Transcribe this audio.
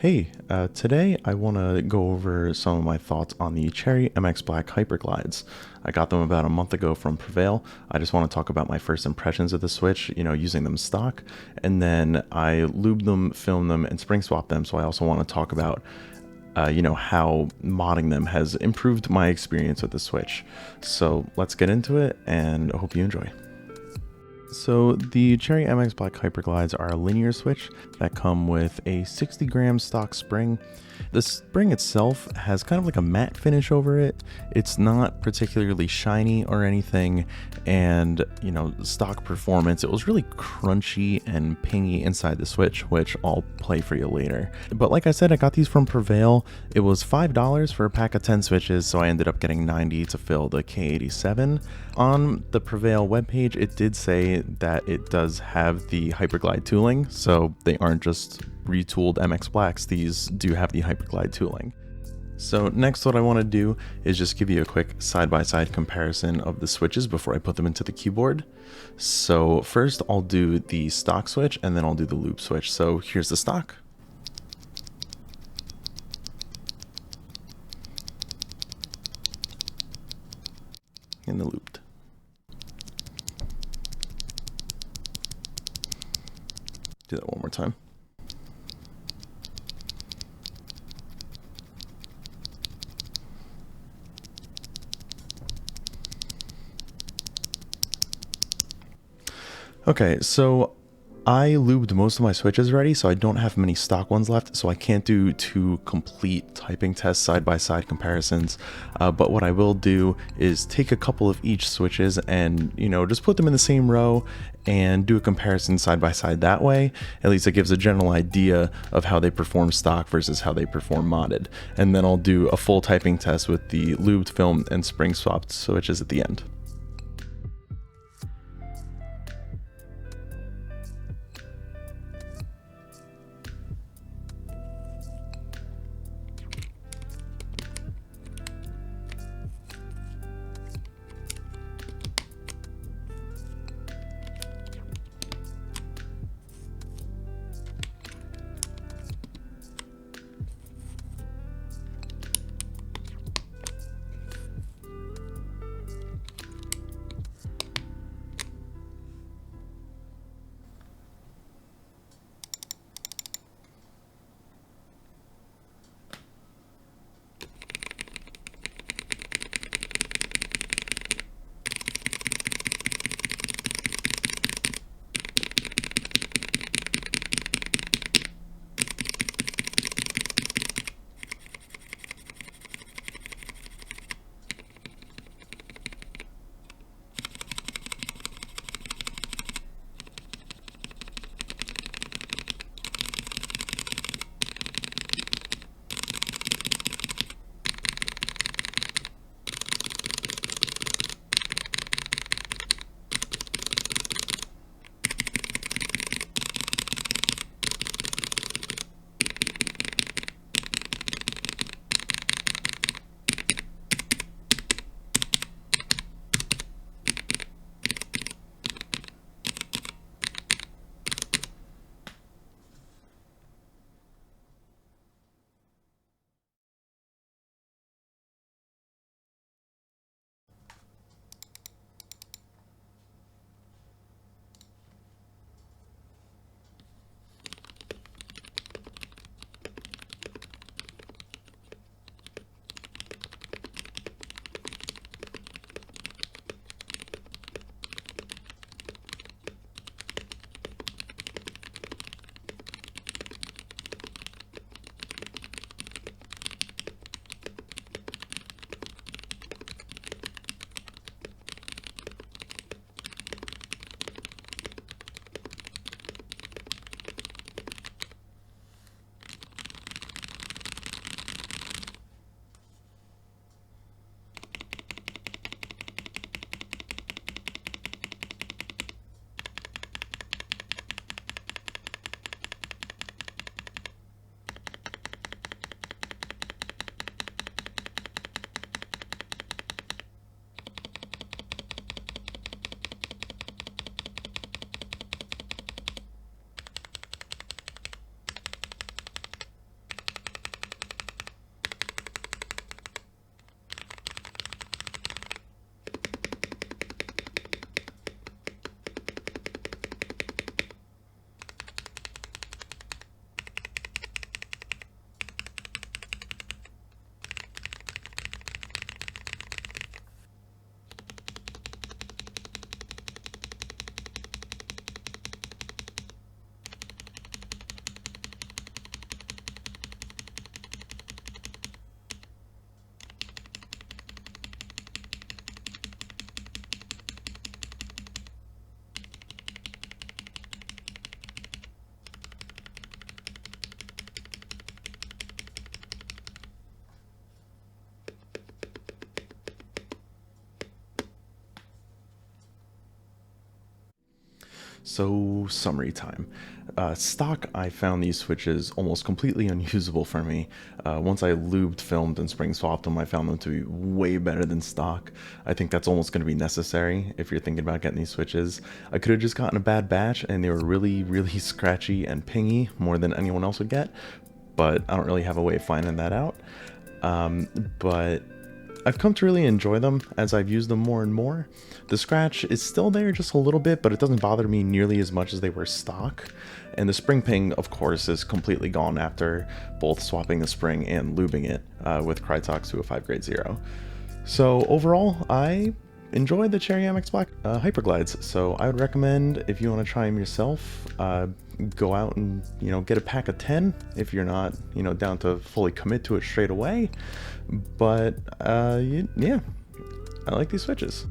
Hey, today I want to go over some of my thoughts on the Cherry MX Black Hyperglides. I got them about a month ago from Prevail. I just want to talk about my first impressions of the Switch, using them stock, and then I lubed them, filmed them, and spring swapped them, so I also want to talk about how modding them has improved my experience with the Switch. So let's get into it, and I hope you enjoy. So the Cherry MX Black Hyperglides are a linear switch that come with a 60 gram stock spring. The spring itself has kind of like a matte finish over it. It's not particularly shiny or anything, and stock performance, it was really crunchy and pingy inside the Switch, which I'll play for you later. But like I said, I got these from Prevail. It was $5 for a pack of 10 switches, so I ended up getting 90 to fill the K87. On the Prevail webpage, it did say that it does have the Hyperglide tooling, so they aren't just retooled MX Blacks, these do have the Hyperglide tooling. So next, what I want to do is just give you a quick side-by-side comparison of the switches before I put them into the keyboard. So first I'll do the stock switch and then I'll do the loop switch. So here's the stock. And the looped. Do that one more time. Okay, so I lubed most of my switches already, so I don't have many stock ones left, so I can't do two complete typing tests side-by-side comparisons, but what I will do is take a couple of each switches and, just put them in the same row and do a comparison side-by-side that way. At least it gives a general idea of how they perform stock versus how they perform modded. And then I'll do a full typing test with the lubed, filmed, and spring swapped switches at the end. So, summary time. Stock, I found these switches almost completely unusable for me. Once I lubed, filmed, and spring swapped them, I found them to be way better than stock. I think that's almost going to be necessary if you're thinking about getting these switches. I could have just gotten a bad batch, and they were really, really scratchy and pingy more than anyone else would get, but I don't really have a way of finding that out. But I've come to really enjoy them as I've used them more and more. The scratch is still there just a little bit, but it doesn't bother me nearly as much as they were stock. And the spring ping, of course, is completely gone after both swapping the spring and lubing it with Krytox XHT-BDZ 0. So overall, I enjoyed the Cherry MX Black Hyperglides, so I would recommend, if you want to try them yourself, go out and, get a pack of 10 if you're not, down to fully commit to it straight away. But yeah, I like these switches.